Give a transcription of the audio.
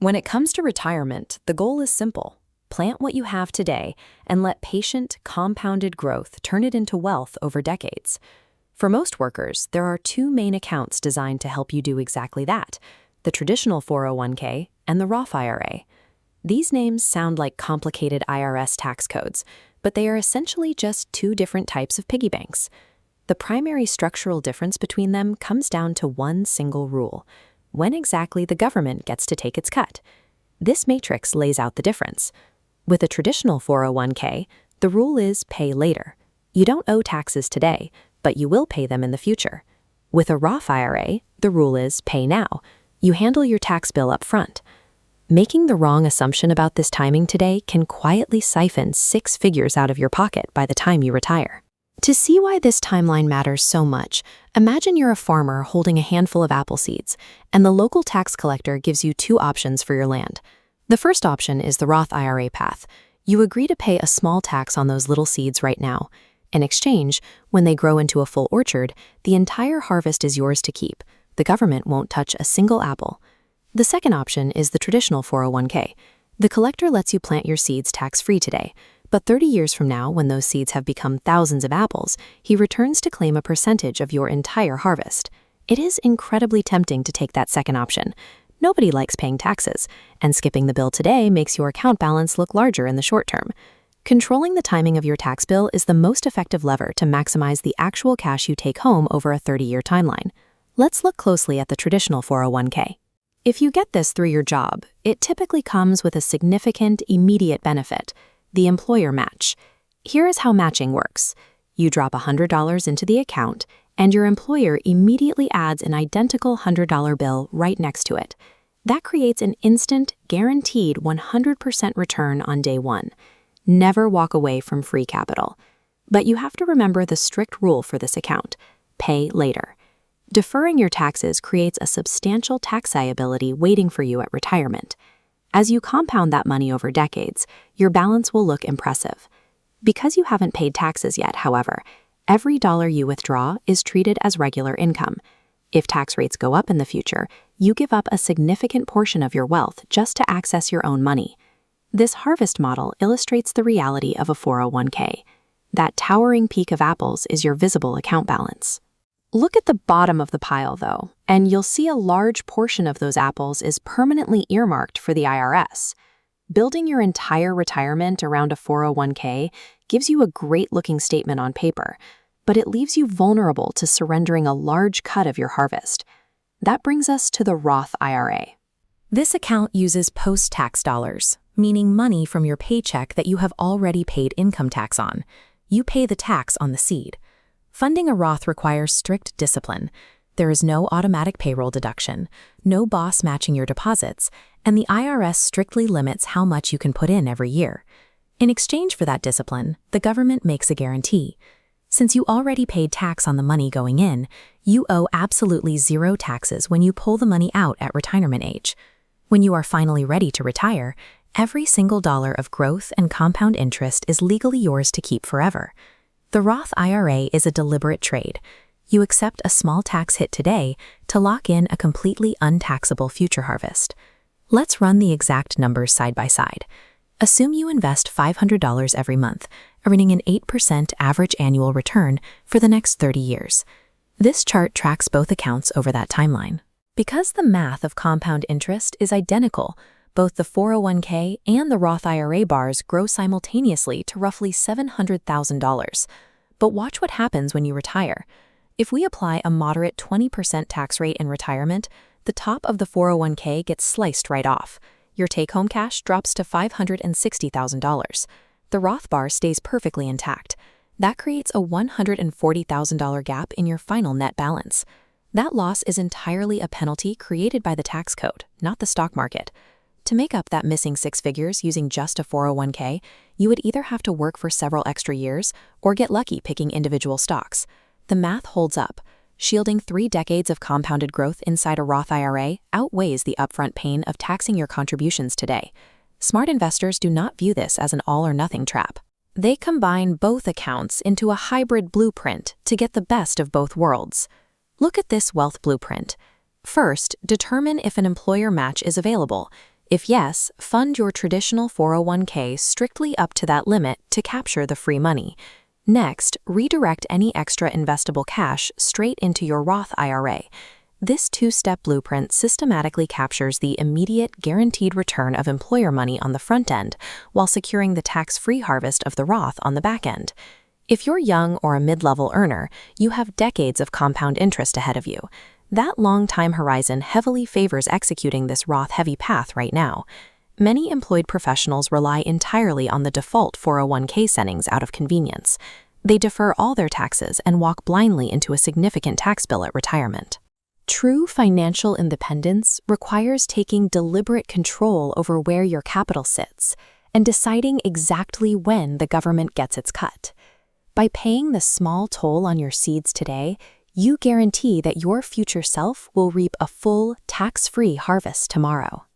When it comes to retirement, the goal is simple. Plant what you have today and let patient, compounded growth turn it into wealth over decades. For most workers, there are two main accounts designed to help you do exactly that: the traditional 401k and the Roth IRA. These names sound like complicated IRS tax codes, but they are essentially just two different types of piggy banks. The primary structural difference between them comes down to one single rule: when exactly the government gets to take its cut. This matrix lays out the difference. With a traditional 401k, the rule is pay later. You don't owe taxes today, but you will pay them in the future. With a Roth IRA, the rule is pay now. You handle your tax bill up front. Making the wrong assumption about this timing today can quietly siphon 6 figures out of your pocket by the time you retire. To see why this timeline matters so much, imagine you're a farmer holding a handful of apple seeds, and the local tax collector gives you 2 options for your land. The first option is the Roth IRA path. You agree to pay a small tax on those little seeds right now. In exchange, when they grow into a full orchard, the entire harvest is yours to keep. The government won't touch a single apple. The second option is the traditional 401k. The collector lets you plant your seeds tax-free today, but 30 years from now, when those seeds have become thousands of apples, he returns to claim a percentage of your entire harvest. It is incredibly tempting to take that second option. Nobody likes paying taxes, and skipping the bill today makes your account balance look larger in the short term. Controlling the timing of your tax bill is the most effective lever to maximize the actual cash you take home over a 30-year timeline. Let's look closely at the traditional 401k. If you get this through your job, it typically comes with a significant, immediate benefit: the employer match. Here is how matching works. You drop $100 into the account, and your employer immediately adds an identical $100 bill right next to it. That creates an instant, guaranteed 100% return on day one. Never walk away from free capital. But you have to remember the strict rule for this account: pay later. Deferring your taxes creates a substantial tax liability waiting for you at retirement. As you compound that money over decades, your balance will look impressive. Because you haven't paid taxes yet, however, every dollar you withdraw is treated as regular income. If tax rates go up in the future, you give up a significant portion of your wealth just to access your own money. This harvest model illustrates the reality of a 401k. That towering peak of apples is your visible account balance. Look at the bottom of the pile, though, and you'll see a large portion of those apples is permanently earmarked for the IRS. Building your entire retirement around a 401k gives you a great-looking statement on paper, but it leaves you vulnerable to surrendering a large cut of your harvest. That brings us to the Roth IRA. This account uses post-tax dollars, meaning money from your paycheck that you have already paid income tax on. You pay the tax on the seed. Funding a Roth requires strict discipline. There is no automatic payroll deduction, no boss matching your deposits, and the IRS strictly limits how much you can put in every year. In exchange for that discipline, the government makes a guarantee. Since you already paid tax on the money going in, you owe absolutely zero taxes when you pull the money out at retirement age. When you are finally ready to retire, every single dollar of growth and compound interest is legally yours to keep forever. The Roth IRA is a deliberate trade. You accept a small tax hit today to lock in a completely untaxable future harvest. Let's run the exact numbers side by side. Assume you invest $500 every month, earning an 8% average annual return for the next 30 years. This chart tracks both accounts over that timeline. Because the math of compound interest is identical, both the 401k and the Roth IRA bars grow simultaneously to roughly $700,000. But watch what happens when you retire. If we apply a moderate 20% tax rate in retirement, the top of the 401k gets sliced right off. Your take-home cash drops to $560,000. The Roth bar stays perfectly intact. That creates a $140,000 gap in your final net balance. That loss is entirely a penalty created by the tax code, not the stock market. To make up that missing 6 figures using just a 401k, you would either have to work for several extra years or get lucky picking individual stocks. The math holds up. Shielding 3 decades of compounded growth inside a Roth IRA outweighs the upfront pain of taxing your contributions today. Smart investors do not view this as an all-or-nothing trap. They combine both accounts into a hybrid blueprint to get the best of both worlds. Look at this wealth blueprint. First, determine if an employer match is available. If yes, fund your traditional 401k strictly up to that limit to capture the free money. Next, redirect any extra investable cash straight into your Roth IRA. This two-step blueprint systematically captures the immediate guaranteed return of employer money on the front end while securing the tax-free harvest of the Roth on the back end. If you're young or a mid-level earner, you have decades of compound interest ahead of you. That long time horizon heavily favors executing this Roth-heavy path right now. Many employed professionals rely entirely on the default 401k settings out of convenience. They defer all their taxes and walk blindly into a significant tax bill at retirement. True financial independence requires taking deliberate control over where your capital sits and deciding exactly when the government gets its cut. By paying the small toll on your seeds today, you guarantee that your future self will reap a full, tax-free harvest tomorrow.